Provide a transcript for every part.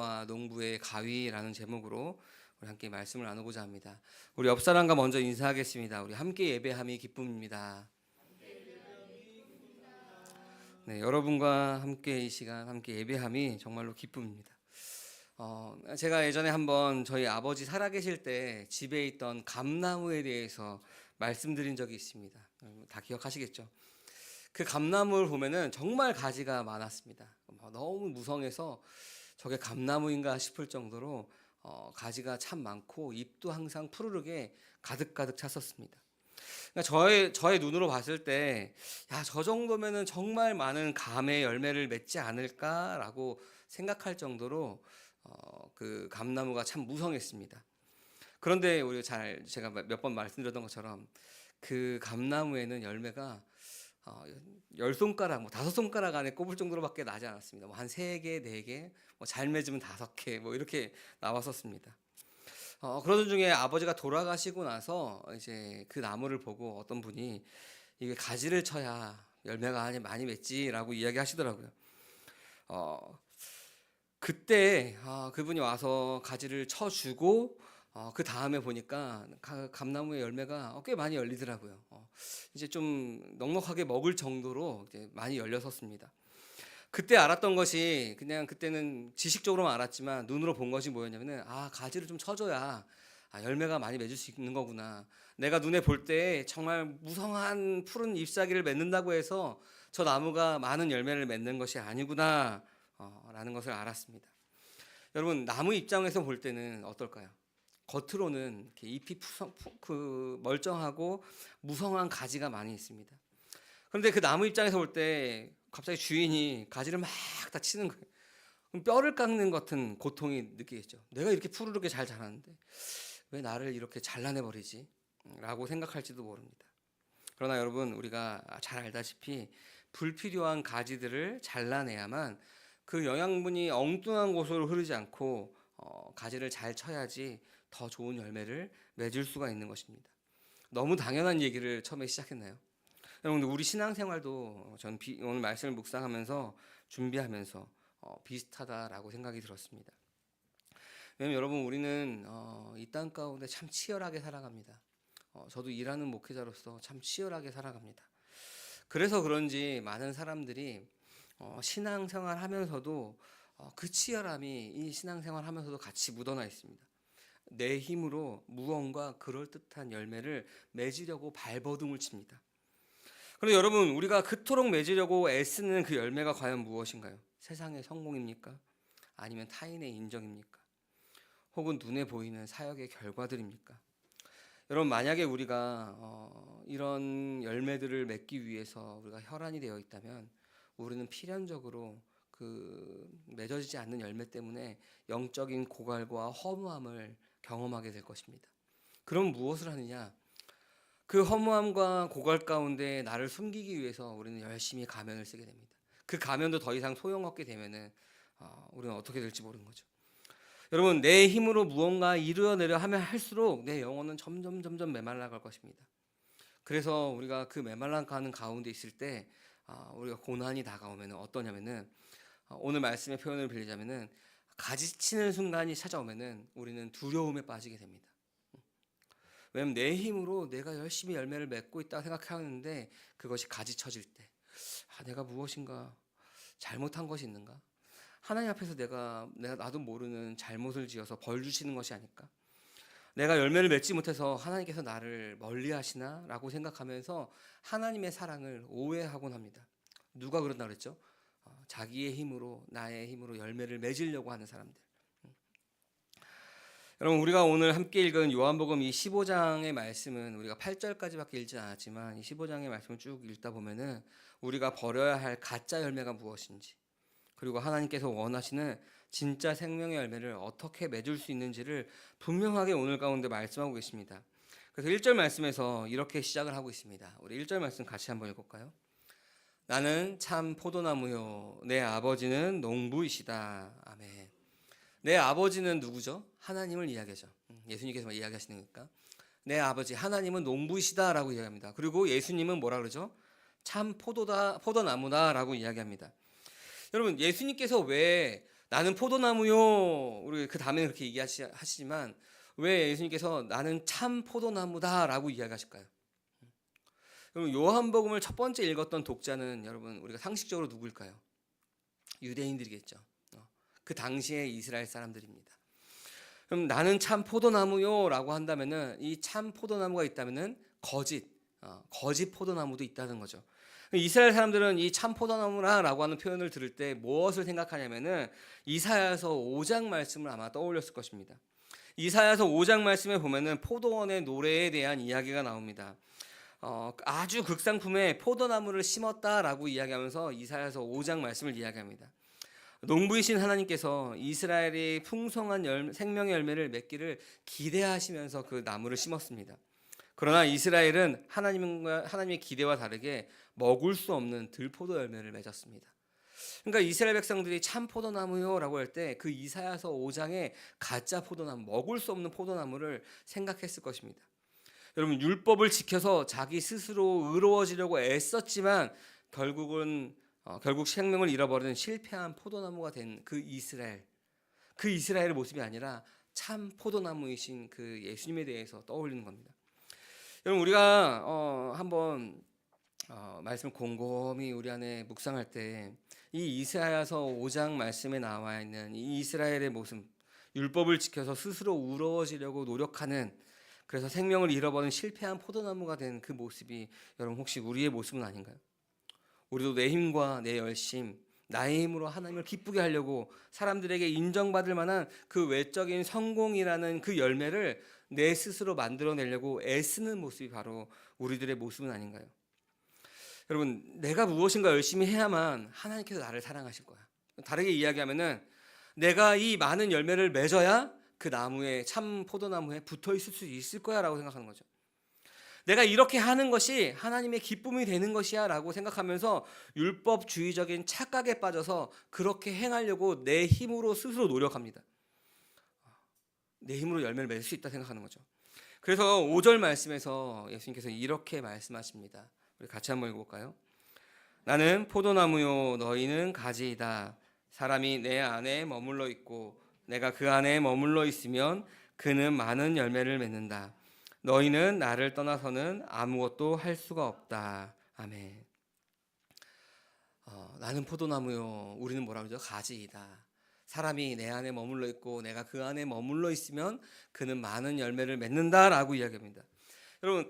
열매와 농부의 가위라는 제목으로 우리 함께 말씀을 나누고자 합니다. 우리 옆 사람과 먼저 인사하겠습니다. 우리 함께 예배함이 기쁨입니다. 네, 여러분과 함께 이 시간 함께 예배함이 정말로 기쁨입니다. 제가 예전에 한번 저희 아버지 살아계실 때 집에 있던 감나무에 대해서 말씀드린 적이 있습니다. 다 기억하시겠죠? 그 감나무를 보면은 정말 가지가 많았습니다. 너무 무성해서 저게 감나무인가 싶을 정도로 가지가 참 많고 잎도 항상 푸르르게 가득가득 찼었습니다. 그러니까 저의 눈으로 봤을 때, 야, 저 정도면은 정말 많은 감의 열매를 맺지 않을까라고 생각할 정도로 그 감나무가 참 무성했습니다. 그런데 제가 몇 번 말씀드렸던 것처럼 그 감나무에는 열매가 10손가락, 5손가락 안에 꼽을 정도로밖에 나지 않았습니다. 한 3개, 4개, 잘 맺으면 5개, 이렇게 나왔었습니다. 그러던 중에 아버지가 돌아가시고 나서 이제 그 나무를 보고 어떤 분이 이게 가지를 쳐야 열매가 많이 맺지라고 이야기하시더라고요. 그때 그분이 와서 가지를 쳐주고 그 다음에 보니까 감나무의 열매가 꽤 많이 열리더라고요. 이제 좀 넉넉하게 먹을 정도로 이제 많이 열렸었습니다. 그때 알았던 것이, 그냥 그때는 지식적으로만 알았지만 눈으로 본 것이 뭐였냐면은, 가지를 좀 쳐줘야 열매가 많이 맺을 수 있는 거구나. 내가 눈에 볼 때 정말 무성한 푸른 잎사귀를 맺는다고 해서 저 나무가 많은 열매를 맺는 것이 아니구나 라는 것을 알았습니다. 여러분, 나무 입장에서 볼 때는 어떨까요? 겉으로는 이렇게 잎이 멀쩡하고 무성한 가지가 많이 있습니다. 그런데 그 나무 입장에서 볼 때 갑자기 주인이 가지를 막 다 치는 거예요. 그럼 뼈를 깎는 같은 고통이 느끼겠죠. 내가 이렇게 푸르르게 잘 자랐는데 왜 나를 이렇게 잘라내버리지? 라고 생각할지도 모릅니다. 그러나 여러분, 우리가 잘 알다시피 불필요한 가지들을 잘라내야만 그 영양분이 엉뚱한 곳으로 흐르지 않고 가지를 잘 쳐야지 더 좋은 열매를 맺을 수가 있는 것입니다. 너무 당연한 얘기를 처음에 시작했나요? 여러분, 우리 신앙생활도 전 오늘 말씀을 묵상하면서 준비하면서 비슷하다라고 생각이 들었습니다. 왜냐면 여러분, 우리는 이 땅 가운데 참 치열하게 살아갑니다. 저도 일하는 목회자로서 참 치열하게 살아갑니다. 그래서 그런지 많은 사람들이 신앙생활 하면서도 그 치열함이 이 신앙생활 하면서도 같이 묻어나 있습니다. 내 힘으로 무언가 그럴듯한 열매를 맺으려고 발버둥을 칩니다. 그런데 여러분, 우리가 그토록 맺으려고 애쓰는 그 열매가 과연 무엇인가요? 세상의 성공입니까? 아니면 타인의 인정입니까? 혹은 눈에 보이는 사역의 결과들입니까? 여러분, 만약에 우리가 이런 열매들을 맺기 위해서 우리가 혈안이 되어 있다면 우리는 필연적으로 그 맺어지지 않는 열매 때문에 영적인 고갈과 허무함을 경험하게 될 것입니다. 그럼 무엇을 하느냐? 그 허무함과 고갈 가운데 나를 숨기기 위해서 우리는 열심히 가면을 쓰게 됩니다. 그 가면도 더 이상 소용없게 되면은 우리는 어떻게 될지 모르는 거죠. 여러분, 내 힘으로 무언가 이루어내려 하면 할수록 내 영혼은 점점 메말라갈 것입니다. 그래서 우리가 그 메말라가는 가운데 있을 때 우리가 고난이 다가오면 어떠냐면은, 오늘 말씀의 표현을 빌리자면은, 가지치는 순간이 찾아오면은 우리는 두려움에 빠지게 됩니다. 왜냐면 내 힘으로 내가 열심히 열매를 맺고 있다고 생각하는데 그것이 가지쳐질 때, 내가 무엇인가 잘못한 것이 있는가? 하나님 앞에서 내가 나도 모르는 잘못을 지어서 벌 주시는 것이 아닐까? 내가 열매를 맺지 못해서 하나님께서 나를 멀리 하시나? 라고 생각하면서 하나님의 사랑을 오해하곤 합니다. 누가 그런다 그랬죠? 자기의 힘으로, 나의 힘으로 열매를 맺으려고 하는 사람들. 여러분, 우리가 오늘 함께 읽은 요한복음 이 15장의 말씀은 우리가 8절까지밖에 읽지 않았지만 이 15장의 말씀을 쭉 읽다 보면은 우리가 버려야 할 가짜 열매가 무엇인지, 그리고 하나님께서 원하시는 진짜 생명의 열매를 어떻게 맺을 수 있는지를 분명하게 오늘 가운데 말씀하고 계십니다. 그래서 1절 말씀에서 이렇게 시작을 하고 있습니다. 우리 1절 말씀 같이 한번 읽어볼까요? 나는 참 포도나무요, 내 아버지는 농부이시다. 아멘. 내 아버지는 누구죠? 하나님을 이야기하죠. 예수님께서 이야기하시는 거니까. 내 아버지 하나님은 농부이시다라고 이야기합니다. 그리고 예수님은 뭐라 그러죠? 참 포도나무다라고 이야기합니다. 여러분, 예수님께서 왜 나는 포도나무요. 우리 그 다음에 그렇게 얘기하시지만 왜 예수님께서 나는 참 포도나무다라고 이야기하실까요? 여러분 요한복음을 첫 번째 읽었던 독자는 여러분 우리가 상식적으로 누구일까요? 유대인들이겠죠. 그 당시에 이스라엘 사람들입니다. 그럼 나는 참 포도나무요라고 한다면은 이 참 포도나무가 있다면은 거짓 포도나무도 있다는 거죠. 이스라엘 사람들은 이 참 포도나무라고 하는 표현을 들을 때 무엇을 생각하냐면은 이사야서 5장 말씀을 아마 떠올렸을 것입니다. 이사야서 5장 말씀에 보면은 포도원의 노래에 대한 이야기가 나옵니다. 아주 극상품의 포도나무를 심었다라고 이야기하면서 이사야서 5장 말씀을 이야기합니다. 농부이신 하나님께서 이스라엘이 풍성한 생명의 열매를 맺기를 기대하시면서 그 나무를 심었습니다. 그러나 이스라엘은 하나님의 기대와 다르게 먹을 수 없는 들포도 열매를 맺었습니다. 그러니까 이스라엘 백성들이 참 포도나무요라고 할 때 그 이사야서 5장의 가짜 포도나무, 먹을 수 없는 포도나무를 생각했을 것입니다. 여러분 율법을 지켜서 자기 스스로 의로워지려고 애썼지만 결국 생명을 잃어버리는 실패한 포도나무가 된 그 이스라엘의 모습이 아니라 참 포도나무이신 그 예수님에 대해서 떠올리는 겁니다. 여러분 우리가 한번 말씀을 곰곰이 우리 안에 묵상할 때 이 이사야서 5장 말씀에 나와 있는 이 이스라엘의 모습, 율법을 지켜서 스스로 의로워지려고 노력하는, 그래서 생명을 잃어버린 실패한 포도나무가 된 그 모습이 여러분 혹시 우리의 모습은 아닌가요? 우리도 내 힘과 내 열심, 나의 힘으로 하나님을 기쁘게 하려고 사람들에게 인정받을 만한 그 외적인 성공이라는 그 열매를 내 스스로 만들어내려고 애쓰는 모습이 바로 우리들의 모습은 아닌가요? 여러분 내가 무엇인가 열심히 해야만 하나님께서 나를 사랑하실 거야. 다르게 이야기하면은 내가 이 많은 열매를 맺어야 그 나무에, 참 포도나무에 붙어 있을 수 있을 거야 라고 생각하는 거죠. 내가 이렇게 하는 것이 하나님의 기쁨이 되는 것이야 라고 생각하면서 율법주의적인 착각에 빠져서 그렇게 행하려고 내 힘으로 스스로 노력합니다. 내 힘으로 열매를 맺을 수 있다 생각하는 거죠. 그래서 5절 말씀에서 예수님께서 이렇게 말씀하십니다. 우리 같이 한번 읽어볼까요? 나는 포도나무요 너희는 가지이다. 사람이 내 안에 머물러 있고 내가 그 안에 머물러 있으면 그는 많은 열매를 맺는다. 너희는 나를 떠나서는 아무것도 할 수가 없다. 아멘. 나는 포도나무요 우리는 뭐라 그러죠? 가지이다. 사람이 내 안에 머물러 있고 내가 그 안에 머물러 있으면 그는 많은 열매를 맺는다라고 이야기합니다. 여러분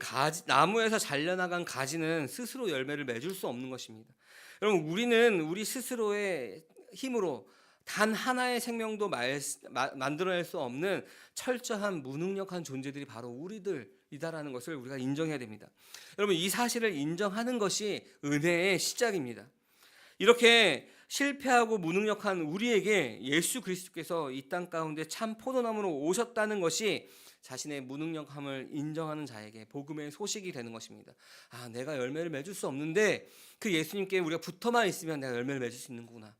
나무에서 잘려나간 가지는 스스로 열매를 맺을 수 없는 것입니다. 여러분 우리는 우리 스스로의 힘으로 단 하나의 생명도 만들어낼 수 없는 철저한 무능력한 존재들이 바로 우리들이다라는 것을 우리가 인정해야 됩니다. 여러분 이 사실을 인정하는 것이 은혜의 시작입니다. 이렇게 실패하고 무능력한 우리에게 예수 그리스도께서 이 땅 가운데 참 포도나무로 오셨다는 것이 자신의 무능력함을 인정하는 자에게 복음의 소식이 되는 것입니다. 내가 열매를 맺을 수 없는데 그 예수님께 우리가 붙어만 있으면 내가 열매를 맺을 수 있는구나.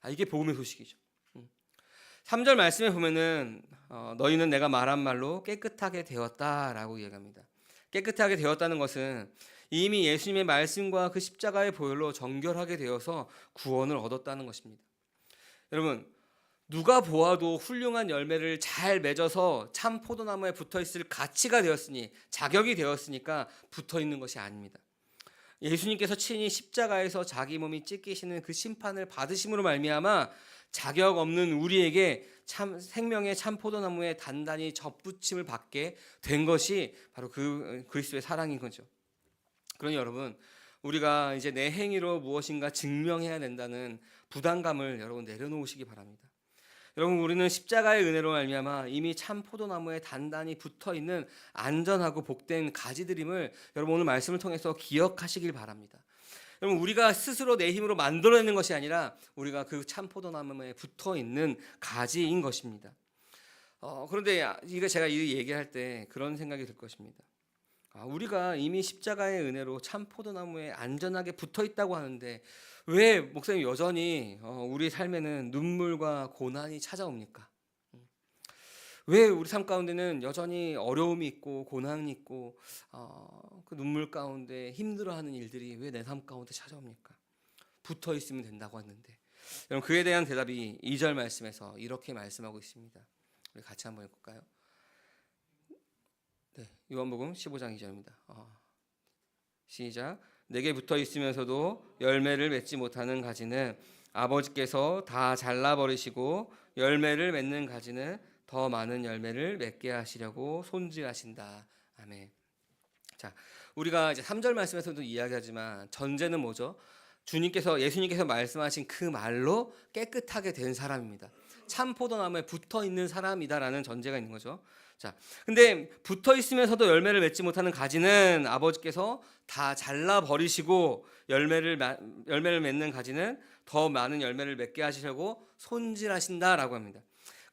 이게 복음의 소식이죠. 3절 말씀에 보면은 너희는 내가 말한 말로 깨끗하게 되었다라고 이야기합니다. 깨끗하게 되었다는 것은 이미 예수님의 말씀과 그 십자가의 보혈로 정결하게 되어서 구원을 얻었다는 것입니다. 여러분 누가 보아도 훌륭한 열매를 잘 맺어서 참 포도나무에 붙어있을 가치가 되었으니, 자격이 되었으니까 붙어있는 것이 아닙니다. 예수님께서 친히 십자가에서 자기 몸이 찢기시는 그 심판을 받으심으로 말미암아 자격 없는 우리에게 참 생명의 참 포도나무에 단단히 접붙임을 받게 된 것이 바로 그 그리스도의 사랑인 거죠. 그러니 여러분 우리가 이제 내 행위로 무엇인가 증명해야 된다는 부담감을 여러분 내려놓으시기 바랍니다. 여러분 우리는 십자가의 은혜로 말미암아 이미 참 포도나무에 단단히 붙어있는 안전하고 복된 가지들임을 여러분 오늘 말씀을 통해서 기억하시길 바랍니다. 여러분 우리가 스스로 내 힘으로 만들어내는 것이 아니라 우리가 그 참 포도나무에 붙어있는 가지인 것입니다. 그런데 이거 제가 이 얘기할 때 그런 생각이 들 것입니다. 우리가 이미 십자가의 은혜로 참 포도나무에 안전하게 붙어있다고 하는데 왜 목사님 여전히 우리 삶에는 눈물과 고난이 찾아옵니까? 왜 우리 삶 가운데는 여전히 어려움이 있고 고난이 있고 그 눈물 가운데 힘들어하는 일들이 왜 내 삶 가운데 찾아옵니까? 붙어 있으면 된다고 했는데 여러분 그에 대한 대답이 2절 말씀에서 이렇게 말씀하고 있습니다. 우리 같이 한번 읽을까요? 네, 요한복음 15장 2절입니다. 시작. 내게 붙어 있으면서도 열매를 맺지 못하는 가지는 아버지께서 다 잘라버리시고 열매를 맺는 가지는 더 많은 열매를 맺게 하시려고 손질하신다. 아멘. 자, 우리가 이제 3절 말씀에서도 이야기하지만 전제는 뭐죠? 예수님께서 말씀하신 그 말로 깨끗하게 된 사람입니다. 참 포도나무에 붙어 있는 사람이다라는 전제가 있는 거죠. 자, 근데 붙어 있으면서도 열매를 맺지 못하는 가지는 아버지께서 다 잘라 버리시고 열매를 맺는 가지는 더 많은 열매를 맺게 하시려고 손질하신다라고 합니다.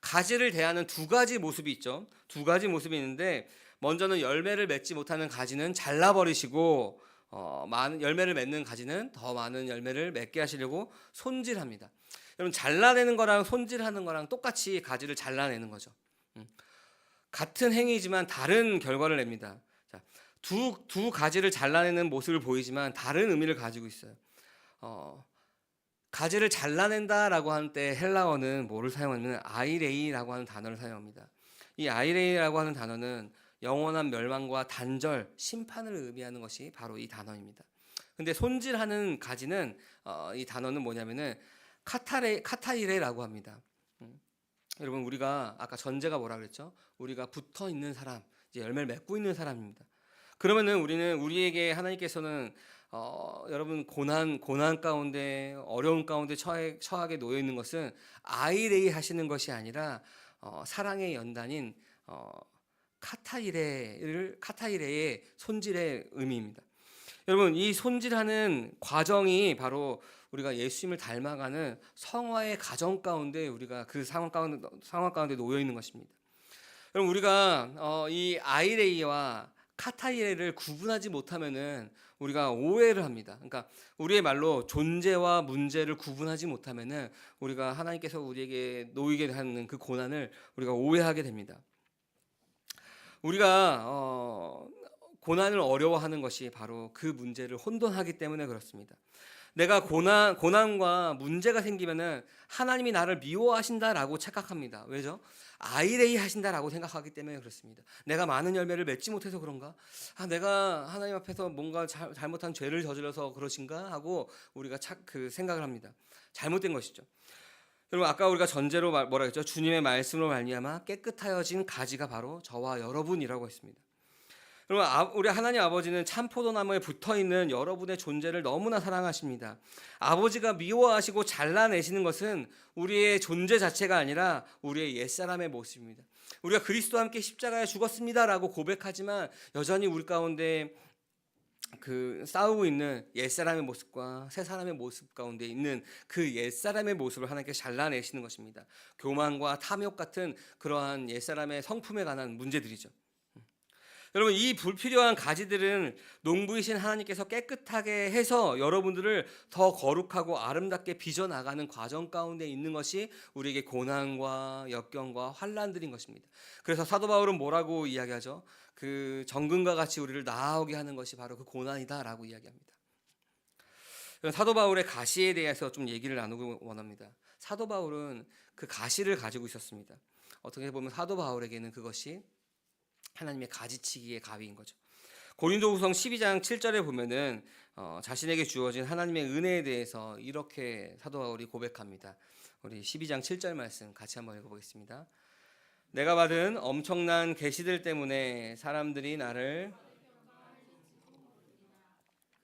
가지를 대하는 두 가지 모습이 있죠. 두 가지 모습이 있는데 먼저는 열매를 맺지 못하는 가지는 잘라 버리시고 많은 열매를 맺는 가지는 더 많은 열매를 맺게 하시려고 손질합니다. 여러분 잘라내는 거랑 손질하는 거랑 똑같이 가지를 잘라내는 거죠. 같은 행위지만 다른 결과를 냅니다. 자, 두 가지를 잘라내는 모습을 보이지만 다른 의미를 가지고 있어요. 가지를 잘라낸다라고 할 때 헬라어는 뭐를 사용하냐면 아이레이라고 하는 단어를 사용합니다. 이 아이레이라고 하는 단어는 영원한 멸망과 단절, 심판을 의미하는 것이 바로 이 단어입니다. 근데 손질하는 가지는 이 단어는 뭐냐면은 카타이레라고 합니다. 여러분 우리가 아까 전제가 뭐라 그랬죠? 우리가 붙어 있는 사람, 이제 열매를 맺고 있는 사람입니다. 그러면은 우리에게 하나님께서는 여러분 고난 가운데 어려운 가운데 처하게 놓여 있는 것은 아이레이 하시는 것이 아니라 사랑의 연단인 카타이레의 손질의 의미입니다. 여러분 이 손질하는 과정이 바로 우리가 예수님을 닮아가는 성화의 과정 가운데 우리가 그 상황 가운데 놓여 있는 것입니다. 여러분 우리가 이 아이레이와 카타이레를 구분하지 못하면은 우리가 오해를 합니다. 그러니까 우리의 말로 존재와 문제를 구분하지 못하면은 우리가 하나님께서 우리에게 놓이게 하는 그 고난을 우리가 오해하게 됩니다. 우리가 고난을 어려워하는 것이 바로 그 문제를 혼돈하기 때문에 그렇습니다. 내가 고난과 문제가 생기면은 하나님이 나를 미워하신다라고 착각합니다. 왜죠? 아이레이 하신다라고 생각하기 때문에 그렇습니다. 내가 많은 열매를 맺지 못해서 그런가? 내가 하나님 앞에서 뭔가 잘못한 죄를 저질러서 그러신가? 하고 우리가 생각을 합니다. 잘못된 것이죠. 여러분 아까 우리가 전제로 뭐라 했죠? 주님의 말씀으로 말미암아 깨끗하여진 가지가 바로 저와 여러분이라고 했습니다. 여러분 우리 하나님 아버지는 참 포도나무에 붙어있는 여러분의 존재를 너무나 사랑하십니다. 아버지가 미워하시고 잘라내시는 것은 우리의 존재 자체가 아니라 우리의 옛사람의 모습입니다. 우리가 그리스도와 함께 십자가에 죽었습니다라고 고백하지만 여전히 우리 가운데 싸우고 있는 옛사람의 모습과 새사람의 모습 가운데 있는 그 옛사람의 모습을 하나님께 잘라내시는 것입니다. 교만과 탐욕 같은 그러한 옛사람의 성품에 관한 문제들이죠. 여러분 이 불필요한 가지들은 농부이신 하나님께서 깨끗하게 해서 여러분들을 더 거룩하고 아름답게 빚어나가는 과정 가운데 있는 것이 우리에게 고난과 역경과 환난들인 것입니다. 그래서 사도 바울은 뭐라고 이야기하죠? 그 정금과 같이 우리를 나아오게 하는 것이 바로 그 고난이다라고 이야기합니다. 사도 바울의 가시에 대해서 좀 얘기를 나누고 원합니다. 사도 바울은 그 가시를 가지고 있었습니다. 어떻게 보면 사도 바울에게는 그것이 하나님의 가지치기의 가위인 거죠. 고린도후서 12장 7절에 보면은 자신에게 주어진 하나님의 은혜에 대해서 이렇게 사도 바울이 고백합니다. 우리 12장 7절 말씀 같이 한번 읽어보겠습니다. 내가 받은 엄청난 계시들 때문에 사람들이 나를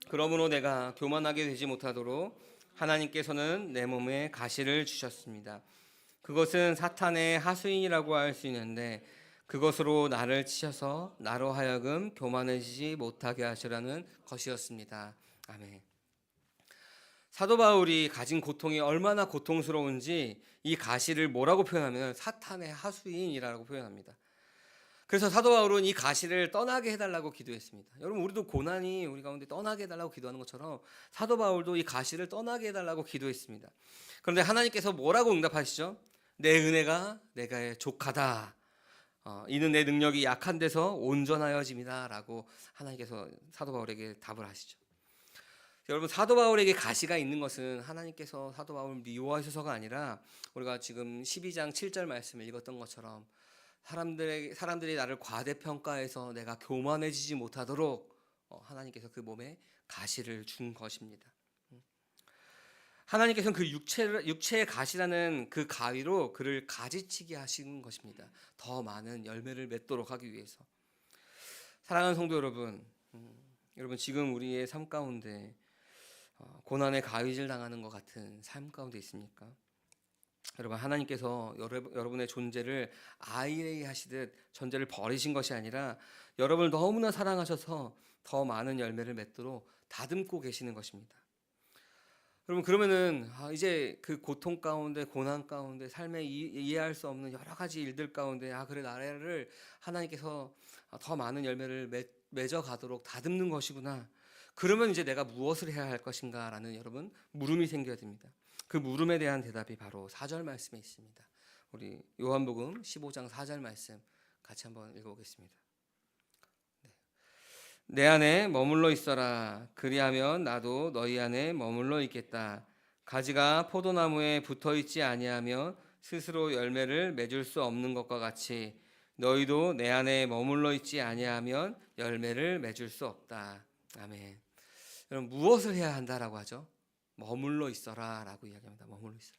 그러므로 내가 교만하게 되지 못하도록 하나님께서는 내 몸에 가시를 주셨습니다. 그것은 사탄의 하수인이라고 할 수 있는데 그것으로 나를 치셔서 나로 하여금 교만해지지 못하게 하시라는 것이었습니다. 아멘. 사도 바울이 가진 고통이 얼마나 고통스러운지 이 가시를 뭐라고 표현하면 사탄의 하수인이라고 표현합니다. 그래서 사도 바울은 이 가시를 떠나게 해달라고 기도했습니다. 여러분 우리도 고난이 우리 가운데 떠나게 해달라고 기도하는 것처럼 사도 바울도 이 가시를 떠나게 해달라고 기도했습니다. 그런데 하나님께서 뭐라고 응답하시죠? 내 은혜가 내게 족하다. 이는 내 능력이 약한 데서 온전하여짐이다 라고 하나님께서 사도 바울에게 답을 하시죠. 여러분, 사도 바울에게 가시가 있는 것은 하나님께서 사도 바울을 미워하셔서가 아니라 우리가 지금 12장 7절 말씀을 읽었던 것처럼 사람들이 나를 과대평가해서 내가 교만해지지 못하도록 하나님께서 그 몸에 가시를 준 것입니다. 하나님께서는 그 육체의 가시라는 그 가위로 그를 가지치게 하신 것입니다. 더 많은 열매를 맺도록 하기 위해서. 사랑하는 성도 여러분, 여러분 지금 우리의 삶 가운데 고난의 가위질 당하는 것 같은 삶 가운데 있습니까? 여러분, 하나님께서 여러분의 존재를 아이레이 하시듯 존재를 버리신 것이 아니라 여러분을 너무나 사랑하셔서 더 많은 열매를 맺도록 다듬고 계시는 것입니다. 여러분, 그러면은 이제 그 고통 가운데, 고난 가운데, 삶에 이해할 수 없는 여러 가지 일들 가운데 그래, 나를 하나님께서 더 많은 열매를 맺어 가도록 다듬는 것이구나. 그러면 이제 내가 무엇을 해야 할 것인가 라는 여러분 물음이 생겨야 됩니다. 그 물음에 대한 대답이 바로 4절 말씀에 있습니다. 우리 요한복음 15장 4절 말씀 같이 한번 읽어보겠습니다. 내 안에 머물러 있어라. 그리하면 나도 너희 안에 머물러 있겠다. 가지가 포도나무에 붙어 있지 아니하면 스스로 열매를 맺을 수 없는 것과 같이 너희도 내 안에 머물러 있지 아니하면 열매를 맺을 수 없다. 아멘. 여러분, 무엇을 해야 한다라고 하죠? 머물러 있어라라고 이야기합니다. 머물러 있어라.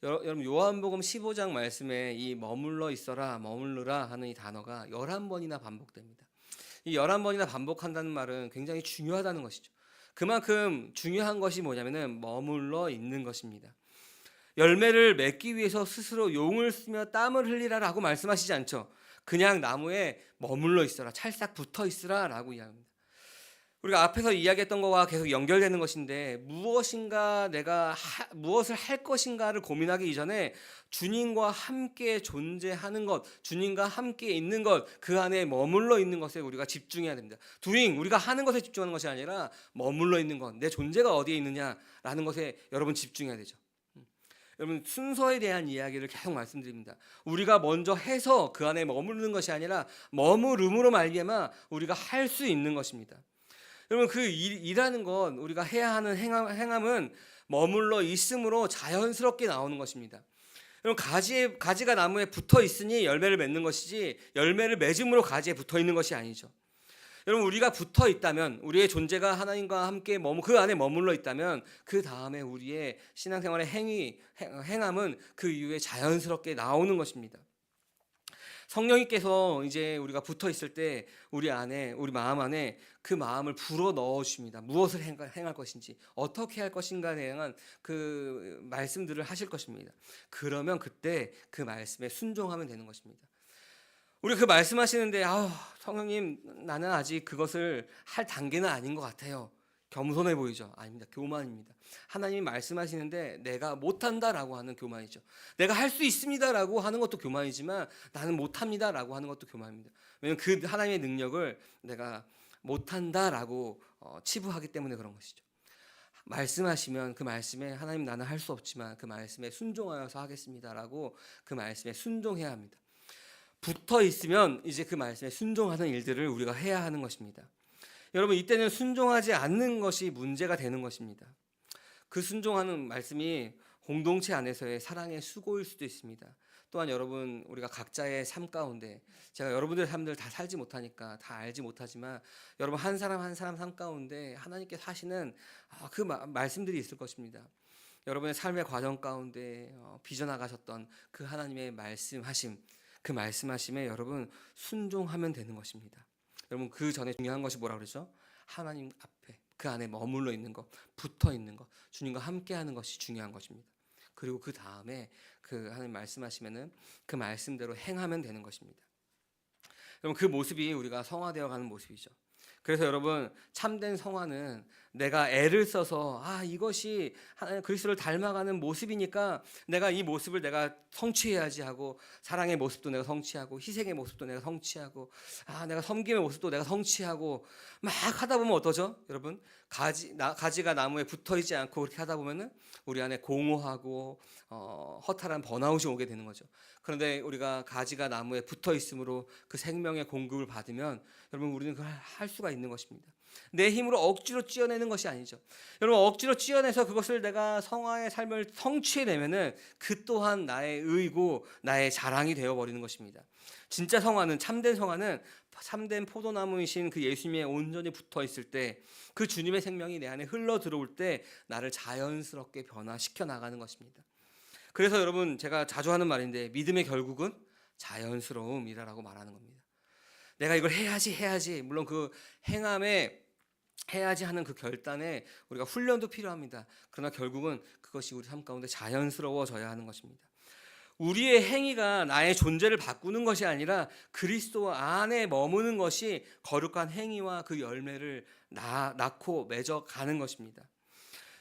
여러분, 요한복음 15장 말씀에 이 머물러 있어라, 머물르라 하는 이 단어가 11번이나 반복됩니다. 이 11번이나 반복한다는 말은 굉장히 중요하다는 것이죠. 그만큼 중요한 것이 뭐냐면은 머물러 있는 것입니다. 열매를 맺기 위해서 스스로 용을 쓰며 땀을 흘리라라고 말씀하시지 않죠. 그냥 나무에 머물러 있어라, 찰싹 붙어 있으라라고 이야기합니다. 우리가 앞에서 이야기했던 것과 계속 연결되는 것인데, 무엇을 할 것인가를 고민하기 이전에 주님과 함께 존재하는 것, 주님과 함께 있는 것, 그 안에 머물러 있는 것에 우리가 집중해야 됩니다. 우리가 하는 것에 집중하는 것이 아니라 머물러 있는 것, 내 존재가 어디에 있느냐라는 것에 여러분 집중해야 되죠. 여러분, 순서에 대한 이야기를 계속 말씀드립니다. 우리가 먼저 해서 그 안에 머무르는 것이 아니라 머무름으로 말미암아 우리가 할 수 있는 것입니다. 여러분, 그 일하는 건, 우리가 해야 하는 행함은 머물러 있음으로 자연스럽게 나오는 것입니다. 여러분, 가지가 나무에 붙어 있으니 열매를 맺는 것이지 열매를 맺음으로 가지에 붙어 있는 것이 아니죠. 여러분, 우리가 붙어 있다면, 우리의 존재가 하나님과 함께 그 안에 머물러 있다면 그 다음에 우리의 신앙생활의 행함은 그 이후에 자연스럽게 나오는 것입니다. 성령님께서 이제 우리가 붙어 있을 때 우리 마음 안에 그 마음을 불어 넣어 주십니다. 무엇을 행할 것인지, 어떻게 할 것인가에 대한 그 말씀들을 하실 것입니다. 그러면 그때 그 말씀에 순종하면 되는 것입니다. 우리 그 말씀하시는데, 성령님, 나는 아직 그것을 할 단계는 아닌 것 같아요. 겸손해 보이죠? 아닙니다. 교만입니다. 하나님이 말씀하시는데 내가 못한다라고 하는 교만이죠. 내가 할 수 있습니다라고 하는 것도 교만이지만 나는 못합니다라고 하는 것도 교만입니다. 왜냐하면 그 하나님의 능력을 내가 못한다라고 치부하기 때문에 그런 것이죠. 말씀하시면 그 말씀에, 하나님, 나는 할 수 없지만 그 말씀에 순종하여서 하겠습니다라고 그 말씀에 순종해야 합니다. 붙어 있으면 이제 그 말씀에 순종하는 일들을 우리가 해야 하는 것입니다. 여러분, 이때는 순종하지 않는 것이 문제가 되는 것입니다. 그 순종하는 말씀이 공동체 안에서의 사랑의 수고일 수도 있습니다. 또한 여러분, 우리가 각자의 삶 가운데, 제가 여러분들의 삶들 다 살지 못하니까 다 알지 못하지만 여러분 한 사람 한 사람 삶 가운데 하나님께서 하시는 그 말씀들이 있을 것입니다. 여러분의 삶의 과정 가운데 빚어나가셨던 그 하나님의 그 말씀하심에 여러분 순종하면 되는 것입니다. 여러분, 그 전에 중요한 것이 뭐라고 그러죠? 하나님 앞에 그 안에 머물러 있는 것, 붙어 있는 것, 주님과 함께 하는 것이 중요한 것입니다. 그리고 그 다음에 그 하나님 말씀하시면은 그 말씀대로 행하면 되는 것입니다. 여러분, 그 모습이 우리가 성화되어 가는 모습이죠. 그래서 여러분, 참된 성화는 내가 애를 써서 이것이 그리스도를 닮아가는 모습이니까 내가 이 모습을 내가 성취해야지 하고, 사랑의 모습도 내가 성취하고, 희생의 모습도 내가 성취하고, 내가 섬김의 모습도 내가 성취하고 막 하다 보면 어떠죠? 여러분, 가지가 나무에 붙어있지 않고 그렇게 하다 보면은 우리 안에 공허하고 허탈한 번아웃이 오게 되는 거죠. 그런데 우리가 가지가 나무에 붙어 있으므로 그 생명의 공급을 받으면 여러분, 우리는 그걸 할 수가 있는 것입니다. 내 힘으로 억지로 찌어내는 것이 아니죠. 여러분, 억지로 찌어내서 그것을 내가 성화의 삶을 성취해내면은 그 또한 나의 의고 나의 자랑이 되어버리는 것입니다. 진짜 성화는, 참된 성화는 참된 포도나무이신 그 예수님에 온전히 붙어 있을 때, 그 주님의 생명이 내 안에 흘러 들어올 때 나를 자연스럽게 변화시켜 나가는 것입니다. 그래서 여러분, 제가 자주 하는 말인데, 믿음의 결국은 자연스러움이라고 말하는 겁니다. 내가 이걸 해야지, 물론 그 행함에 해야지 하는 그 결단에 우리가 훈련도 필요합니다. 그러나 결국은 그것이 우리 삶 가운데 자연스러워져야 하는 것입니다. 우리의 행위가 나의 존재를 바꾸는 것이 아니라 그리스도 안에 머무는 것이 거룩한 행위와 그 열매를 낳고 맺어가는 것입니다.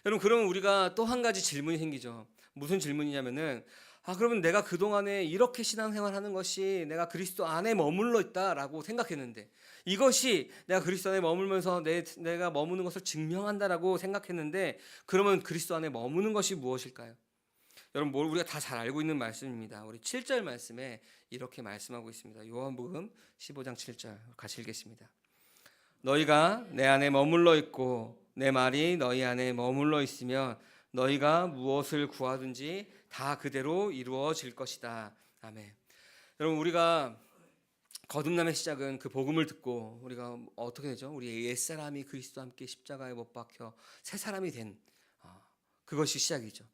여러분, 그러면 우리가 또 한 가지 질문이 생기죠. 무슨 질문이냐면은, 그러면 내가 그동안에 이렇게 신앙생활하는 것이 내가 그리스도 안에 머물러 있다라고 생각했는데, 이것이 내가 그리스도 안에 머물면서 내가 머무는 것을 증명한다라고 생각했는데, 그러면 그리스도 안에 머무는 것이 무엇일까요? 여러분, 우리가 다 잘 알고 있는 말씀입니다. 우리 7절 말씀에 이렇게 말씀하고 있습니다. 요한복음 15장 7절 같이 읽겠습니다. 너희가 내 안에 머물러 있고 내 말이 너희 안에 머물러 있으면 너희가 무엇을 구하든지 다 그대로 이루어질 것이다. 아멘. 여러분, 우리가 거듭남의 시작은 그 복음을 듣고 우리가 어떻게 되죠? 우리의 옛사람이 그리스도와 함께 십자가에 못 박혀 새 사람이 된 그것이 시작이죠.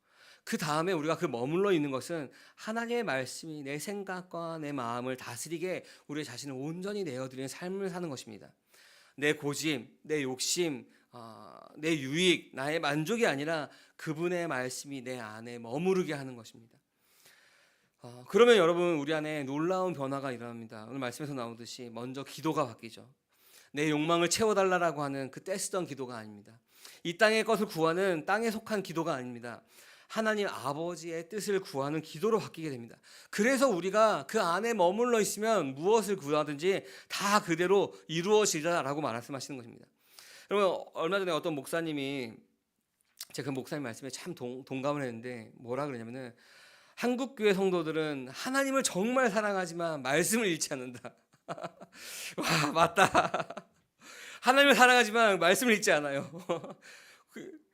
그 다음에 우리가 그 머물러 있는 것은 하나님의 말씀이 내 생각과 내 마음을 다스리게 우리 자신을 온전히 내어드리는 삶을 사는 것입니다. 내 고집, 내 욕심, 내 유익, 나의 만족이 아니라 그분의 말씀이 내 안에 머무르게 하는 것입니다. 그러면 여러분, 우리 안에 놀라운 변화가 일어납니다. 오늘 말씀에서 나오듯이 먼저 기도가 바뀌죠. 내 욕망을 채워달라고 하는 그 떼쓰던 기도가 아닙니다. 이 땅의 것을 구하는 땅에 속한 기도가 아닙니다. 하나님 아버지의 뜻을 구하는 기도로 바뀌게 됩니다. 그래서 우리가 그 안에 머물러 있으면 무엇을 구하든지 다 그대로 이루어지리라고 말씀하시는 것입니다. 여러분, 얼마 전에 어떤 목사님이 제가 그 목사님 말씀에 참 동감을 했는데, 뭐라 그러냐면은, 한국 교회 성도들은 하나님을 정말 사랑하지만 말씀을 잃지 않는다. 와, 맞다. 하나님을 사랑하지만 말씀을 잊지 않아요.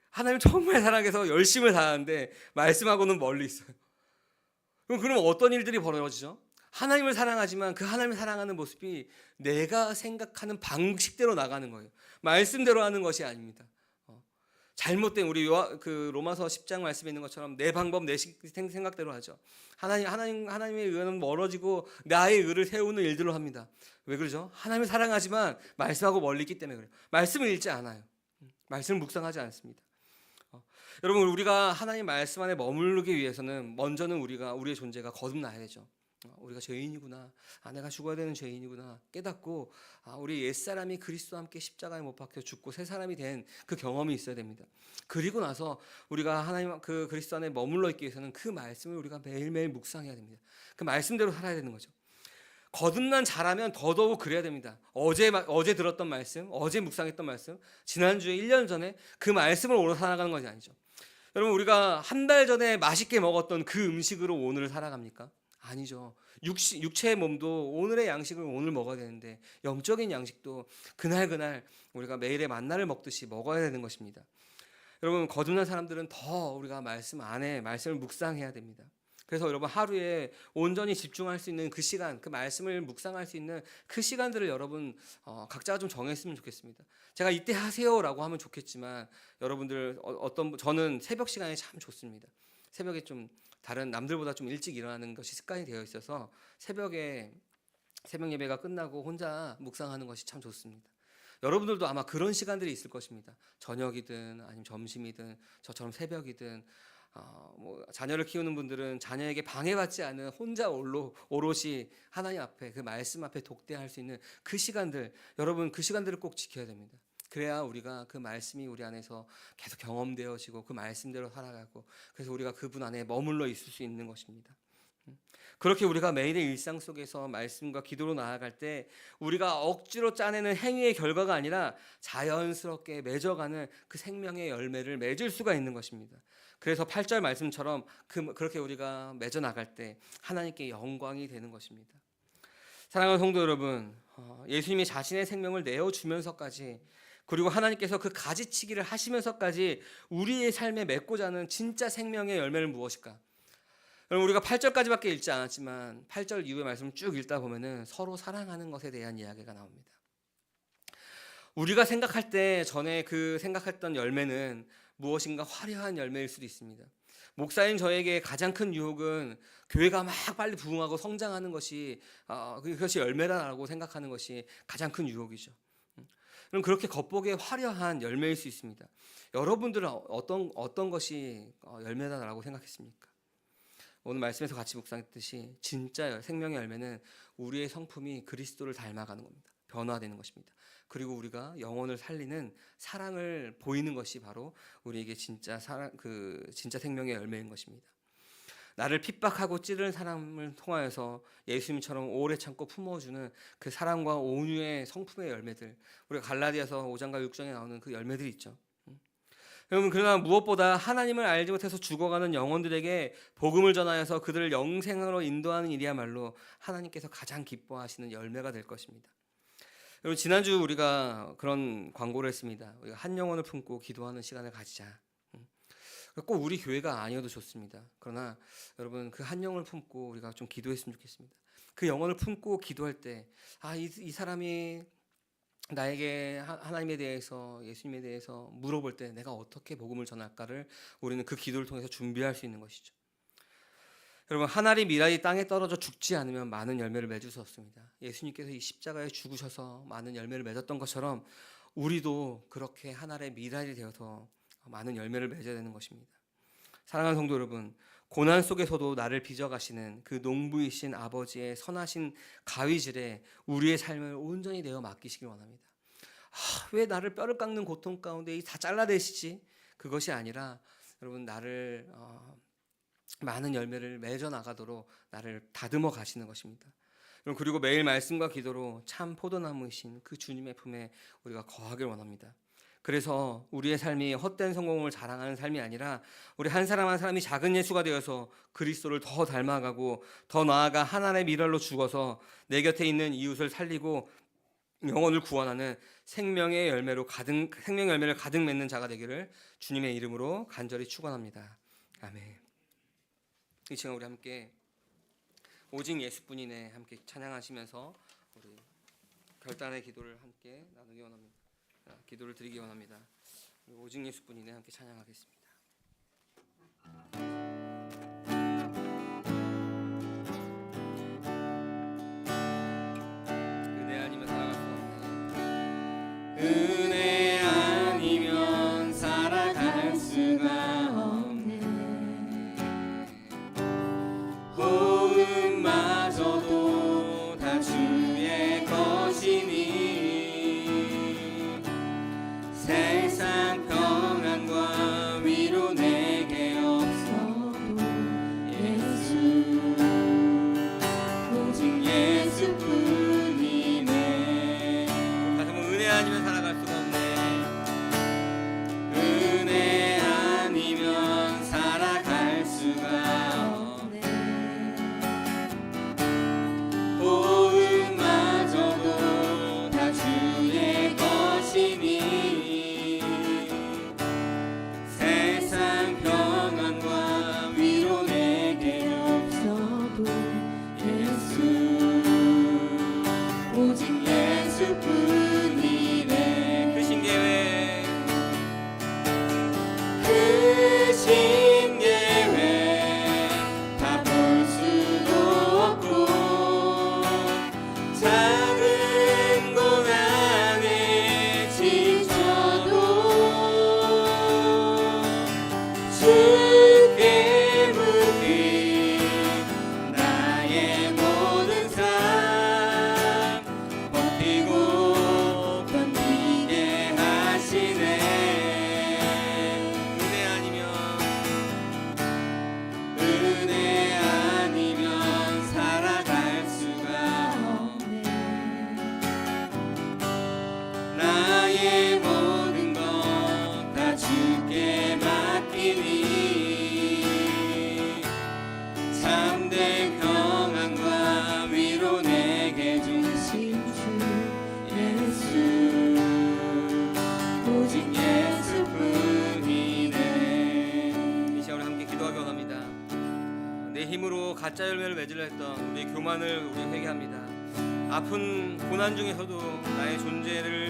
하나님 정말 사랑해서 열심을 다하는데 말씀하고는 멀리 있어요. 그럼 어떤 일들이 벌어지죠? 하나님을 사랑하지만 그 하나님을 사랑하는 모습이 내가 생각하는 방식대로 나가는 거예요. 말씀대로 하는 것이 아닙니다. 잘못된 우리 로마서 10장 말씀에 있는 것처럼 내 방법, 내 생각대로 하죠. 하나님의 의는 멀어지고 나의 의를 세우는 일들로 합니다. 왜 그러죠? 하나님을 사랑하지만 말씀하고 멀리 있기 때문에 그래요. 말씀을 읽지 않아요. 말씀을 묵상하지 않습니다. 여러분, 우리가 하나님 말씀 안에 머무르기 위해서는 먼저는 우리의 존재가 거듭나야 되죠. 우리가 죄인이구나, 내가 죽어야 되는 죄인이구나 깨닫고, 우리 옛사람이 그리스도와 함께 십자가에 못 박혀 죽고 새 사람이 된 그 경험이 있어야 됩니다. 그리고 나서 우리가 하나님 그 그리스도 안에 머물러 있기 위해서는 그 말씀을 우리가 매일매일 묵상해야 됩니다. 그 말씀대로 살아야 되는 거죠. 거듭난 자라면 더더욱 그래야 됩니다. 어제 들었던 말씀, 어제 묵상했던 말씀, 지난주에 1년 전에 그 말씀을 오늘 살아가는 것이 아니죠. 여러분, 우리가 한 달 전에 맛있게 먹었던 그 음식으로 오늘을 살아갑니까? 아니죠. 육체의 몸도 오늘의 양식을 오늘 먹어야 되는데, 영적인 양식도 그날 우리가 매일의 만나를 먹듯이 먹어야 되는 것입니다. 여러분, 거듭난 사람들은 더 우리가 말씀 안에 말씀을 묵상해야 됩니다. 그래서 여러분, 하루에 온전히 집중할 수 있는 그 시간, 그 말씀을 묵상할 수 있는 그 시간들을 여러분 각자가 좀 정했으면 좋겠습니다. 제가 이때 하세요라고 하면 좋겠지만, 여러분들 저는 새벽 시간이 참 좋습니다. 새벽에 좀 다른 남들보다 좀 일찍 일어나는 것이 습관이 되어 있어서 새벽에 새벽 예배가 끝나고 혼자 묵상하는 것이 참 좋습니다. 여러분들도 아마 그런 시간들이 있을 것입니다. 저녁이든 아니면 점심이든 저처럼 새벽이든, 자녀를 키우는 분들은 자녀에게 방해받지 않은 혼자 오롯이 하나님 앞에 그 말씀 앞에 독대할 수 있는 그 시간들, 여러분 그 시간들을 꼭 지켜야 됩니다. 그래야 우리가 그 말씀이 우리 안에서 계속 경험되어지고 그 말씀대로 살아가고, 그래서 우리가 그분 안에 머물러 있을 수 있는 것입니다. 그렇게 우리가 매일의 일상 속에서 말씀과 기도로 나아갈 때 우리가 억지로 짜내는 행위의 결과가 아니라 자연스럽게 맺어가는 그 생명의 열매를 맺을 수가 있는 것입니다. 그래서 8절 말씀처럼 그렇게 우리가 맺어 나갈 때 하나님께 영광이 되는 것입니다. 사랑하는 성도 여러분, 예수님이 자신의 생명을 내어주면서까지 그리고 하나님께서 그 가지치기를 하시면서까지 우리의 삶에 맺고자 하는 진짜 생명의 열매는 무엇일까? 여러분, 우리가 8절까지밖에 읽지 않았지만 8절 이후의 말씀을 쭉 읽다 보면은 서로 사랑하는 것에 대한 이야기가 나옵니다. 우리가 생각할 때 전에 그 생각했던 열매는 무엇인가 화려한 열매일 수도 있습니다. 목사인 저에게 가장 큰 유혹은 교회가 막 빨리 부흥하고 성장하는 것이 그것이 열매라고 생각하는 것이 가장 큰 유혹이죠. 그럼 그렇게 겉보기에 화려한 열매일 수 있습니다. 여러분들은 어떤 것이 열매다라고 생각했습니까? 오늘 말씀에서 같이 묵상했듯이 진짜 생명의 열매는 우리의 성품이 그리스도를 닮아가는 겁니다. 변화되는 것입니다. 그리고 우리가 영혼을 살리는 사랑을 보이는 것이 바로 우리에게 진짜 진짜 생명의 열매인 것입니다. 나를 핍박하고 찌르는 사람을 통하여서 예수님처럼 오래 참고 품어주는 그 사랑과 온유의 성품의 열매들, 우리가 갈라디아서 5장과 6장에 나오는 그 열매들이 있죠. 여러분, 그러나 무엇보다 하나님을 알지 못해서 죽어가는 영혼들에게 복음을 전하여서 그들을 영생으로 인도하는 일이야말로 하나님께서 가장 기뻐하시는 열매가 될 것입니다. 여러분, 지난주 우리가 그런 광고를 했습니다. 우리가 한 영혼을 품고 기도하는 시간을 가지자. 꼭 우리 교회가 아니어도 좋습니다. 그러나 여러분, 그 한 영혼을 품고 우리가 좀 기도했으면 좋겠습니다. 그 영혼을 품고 기도할 때 이 사람이 나에게 하나님에 대해서, 예수님에 대해서 물어볼 때 내가 어떻게 복음을 전할까를 우리는 그 기도를 통해서 준비할 수 있는 것이죠. 여러분, 한 알의 미랄이 땅에 떨어져 죽지 않으면 많은 열매를 맺을 수 없습니다. 예수님께서 이 십자가에 죽으셔서 많은 열매를 맺었던 것처럼 우리도 그렇게 한 알의 미랄이 되어서 많은 열매를 맺어야 되는 것입니다. 사랑하는 성도 여러분, 고난 속에서도 나를 빚어가시는 그 농부이신 아버지의 선하신 가위질에 우리의 삶을 온전히 내어 맡기시길 원합니다. 왜 나를 뼈를 깎는 고통 가운데 다 잘라내시지? 그것이 아니라 여러분, 나를 많은 열매를 맺어 나가도록 나를 다듬어 가시는 것입니다. 그리고 매일 말씀과 기도로 참 포도나무이신 그 주님의 품에 우리가 거하길 원합니다. 그래서 우리의 삶이 헛된 성공을 자랑하는 삶이 아니라 우리 한 사람 한 사람이 작은 예수가 되어서 그리스도를 더 닮아가고 더 나아가 하나님의 미랄로 죽어서 내 곁에 있는 이웃을 살리고 영혼을 구원하는 생명의 열매를 가득 맺는 자가 되기를 주님의 이름으로 간절히 축원합니다. 아멘. 이 시간 우리 함께 오직 예수뿐이네 함께 찬양하시면서 우리 결단의 기도를 함께 나누기 원합니다. 기도를 드리기 원합니다. 오직 예수뿐이네 함께 찬양하겠습니다. 은혜 아니면 살아갈 수 없네. 은혜 아니면 살아갈 수가 없네. 호흡마저도 다 주의 것이니 세상 평안과 위로 내게 없어. 열매를 맺으려 했던 우리 교만을 우리 회개합니다. 아픈 고난 중에서도 나의 존재를